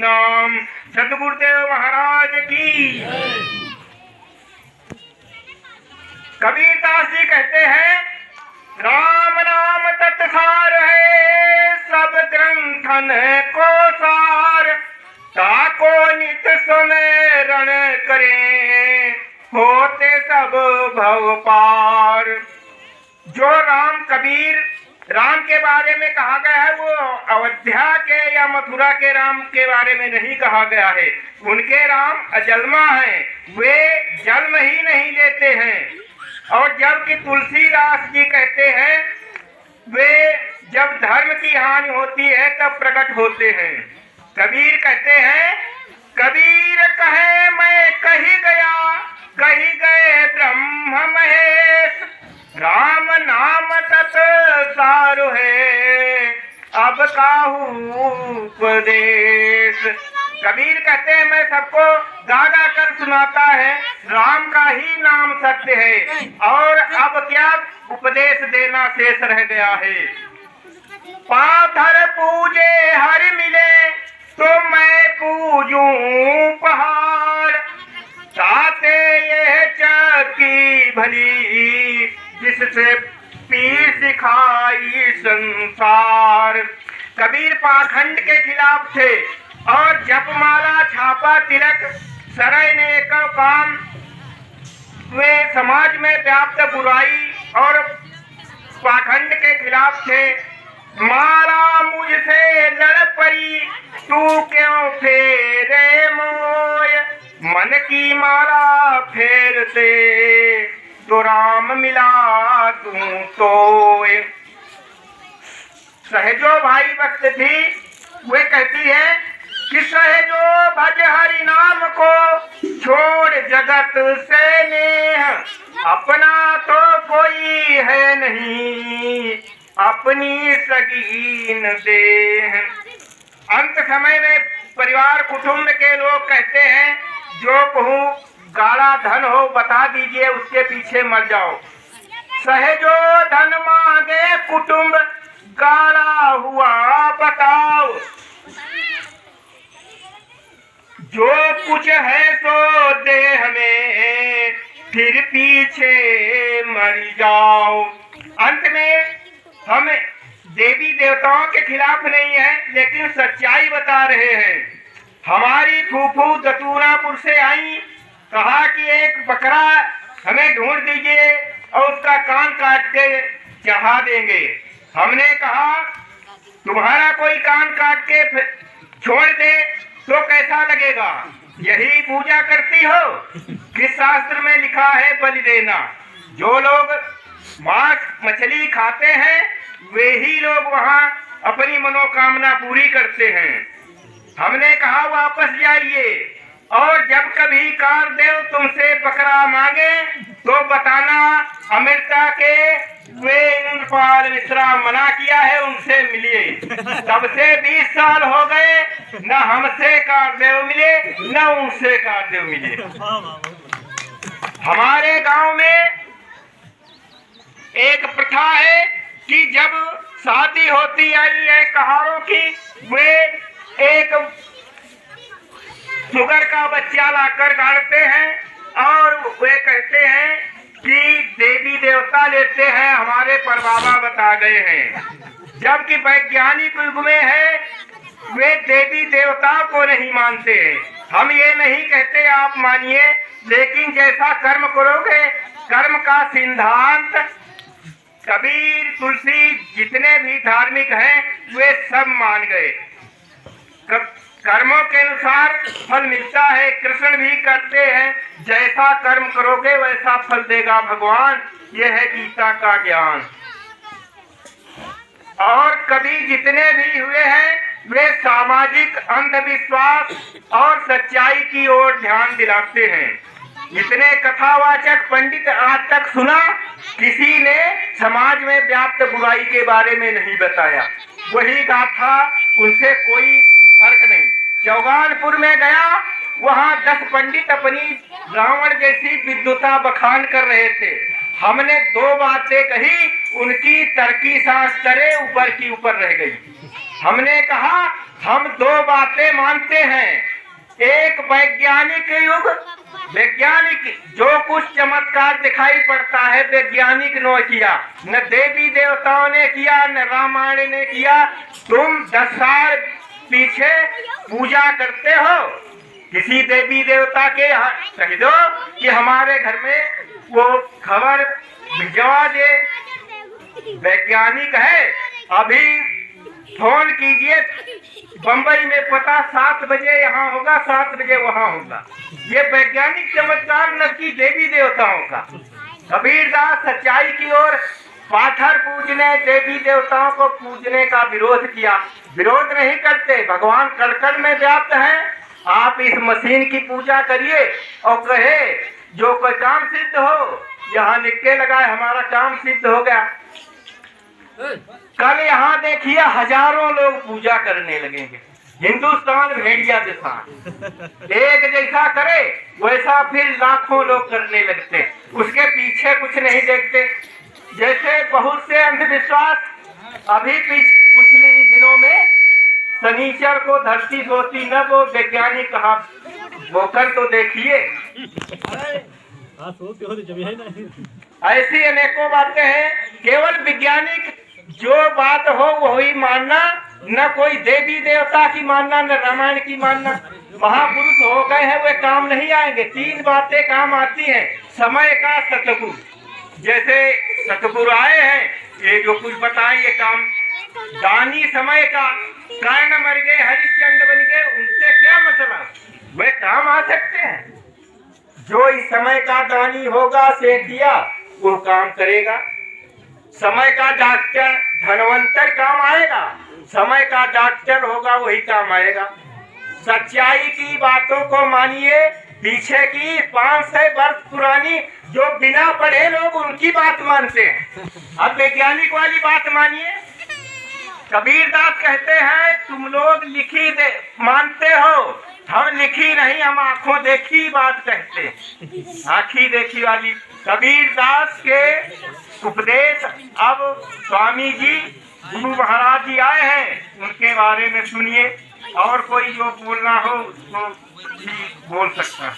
नाम। सतगुरुदेव महाराज की। कबीरदास जी कहते हैं राम नाम तत्सार है, सब ग्रंथन को सार, ताको नित सुमेरन करें, होते सब भव पार। जो राम कबीर राम के बारे में कहा गया है वो अयोध्या के या मथुरा के राम के बारे में नहीं कहा गया है। उनके राम अजन्मा हैं, वे जन्म ही नहीं लेते हैं। और जबकि तुलसीदास जी कहते हैं वे जब धर्म की हानि होती है तब प्रकट होते हैं। कबीर कहते हैं कबीर कहे मैं कही गया, कही गए ब्रह्म महेश, राम नाम तत् सार है, अब काहू उपदेश। कबीर कहते हैं मैं सबको गा गा कर सुनाता है, राम का ही नाम सत्य है और अब क्या उपदेश देना शेष रह गया है। पाथर पूजे हर मिले तो मैं पूजूं पहाड़, ताते ये चक्की भली जिससे पी सिखाई संसार। कबीर पाखंड के खिलाफ थे और जपमाला छापा तिलक सरय ने का काम वे समाज में व्याप्त बुराई और पाखंड के खिलाफ थे। माला मुझसे लड़ पड़ी तू क्यों फेरे मोय, मन की माला फेरते तो राम मिला तू तो। सहजो भाई भक्त थी, वे कहती है कि सहजो भज हरि नाम को, छोड़ जगत से नेह, अपना तो कोई है नहीं, अपनी सगीन देह। अंत समय में परिवार कुटुंब के लोग कहते हैं जो कहूँ गाड़ा धन हो बता दीजिए, उसके पीछे मर जाओ। सहजो धन मांगे कुटुंब, गाड़ा हुआ बताओ, जो कुछ है सो दे हमें, फिर पीछे मर जाओ। अंत में हम देवी देवताओं के खिलाफ नहीं है लेकिन सच्चाई बता रहे हैं। हमारी फूफू दतूरापुर से आई, कहा कि एक बकरा हमें ढूंढ दीजिए और उसका कान काट के चढ़ा देंगे। हमने कहा तुम्हारा कोई कान काट के छोड़ दे तो कैसा लगेगा, यही पूजा करती हो? किस शास्त्र में लिखा है बलि देना? जो लोग मांस मछली खाते हैं वे ही लोग वहाँ अपनी मनोकामना पूरी करते हैं। हमने कहा वापस जाइए और जब कभी कारदेव तुमसे बकरा मांगे तो बताना अमृता के वे इंद्रपाल मिश्रा मना किया है, उनसे मिलिए। तब से 20 साल हो गए, न हमसे कारदेव मिले न उनसे कारदेव मिले। हमारे गांव में एक प्रथा है कि जब शादी होती आई है कहारों की, वे एक सुगर का बच्चा लाकर गाड़ते हैं और वे कहते हैं कि देवी देवता लेते हैं, हमारे परबाबा बता गए हैं। जबकि वैज्ञानिक युग में है वे देवी देवता को नहीं मानते हैं। हम ये नहीं कहते आप मानिए, लेकिन जैसा कर्म करोगे कर्म का सिद्धांत कबीर तुलसी जितने भी धार्मिक हैं वे सब मान गए। कर्मों के अनुसार फल मिलता है, कृष्ण भी करते हैं, जैसा कर्म करोगे वैसा फल देगा भगवान। यह है गीता का ज्ञान। और कभी जितने भी हुए हैं वे सामाजिक अंधविश्वास और सच्चाई की ओर ध्यान दिलाते हैं। जितने कथावाचक पंडित आज तक सुना, किसी ने समाज में व्याप्त बुराई के बारे में नहीं बताया। वही गाथा, उनसे कोई फर्क नहीं। चौगानपुर में गया, वहाँ 10 पंडित अपनी रावण जैसी विद्वता बखान कर रहे थे। हमने 2 बातें कही, उनकी तरकी सांस तरे ऊपर की ऊपर रह गई। हमने कहा हम दो बातें मानते हैं, एक वैज्ञानिक युग, वैज्ञानिक जो कुछ चमत्कार दिखाई पड़ता है वैज्ञानिक ने किया, न देवी देवताओं ने किया, न रामायण ने किया। तुम 10 साल पीछे पूजा करते हो किसी देवी देवता के, यहाँ कह दो कि हमारे घर में वो खबर भिजवा दे। वैज्ञानिक है, अभी फोन कीजिए बंबई में पता 7 बजे यहाँ होगा, 7 बजे वहाँ होगा। ये वैज्ञानिक चमत्कार न कि देवी देवताओं का। कबीरदास सच्चाई की ओर, पाथर पूजने, देवी देवताओं को पूजने का विरोध किया। विरोध नहीं करते, भगवान कड़ में व्याप्त हैं। आप इस मशीन की पूजा करिए और कहे जो कोई काम सिद्ध हो, यहाँ लिख के लगाए हमारा काम सिद्ध हो गया। कल यहाँ देखिए हजारों लोग पूजा करने लगेंगे। हिंदुस्तान भेड़िया दिसान, एक जैसा करे वैसा फिर लाखों लोग करने लगते, उसके पीछे कुछ नहीं देखते। जैसे बहुत से अंधविश्वास अभी पिछले दिनों में शनिचर को धरती सोती न, वो वैज्ञानिक कहा वो कर तो देखिए। ऐसी अनेकों बातें हैं, केवल वैज्ञानिक जो बात हो वही मानना, न कोई देवी देवता की मानना, न रामायण की मानना। महापुरुष हो गए हैं, वे काम नहीं आएंगे। 3 बातें काम आती हैं, समय का, सतगुरु। जैसे सतगुरु आए हैं, ये जो कुछ बताए ये काम। दानी समय का, कर्ण मर गए हरिश्चंद्र बन गए, उनसे क्या मतलब, वे काम आ सकते हैं। जो इस समय का दानी होगा, सेठिया, वो काम करेगा। समय का डॉक्टर धनवंतर काम आएगा, समय का डॉक्टर होगा वही काम आएगा। सच्चाई की बातों को मानिए, पीछे की 500 वर्ष पुरानी जो बिना पढ़े लोग उनकी बात मानते हैं, अब वैज्ञानिक वाली बात मानिए। कबीरदास कहते हैं तुम लोग लिखी मानते हो, हम लिखी नहीं, हम आंखों देखी बात कहते, आंखी देखी वाली। कबीरदास के उपदेश अब स्वामी जी, गुरु महाराज जी आए हैं, उनके बारे में सुनिए। और कोई जो बोलना हो उसको भी बोल सकता है।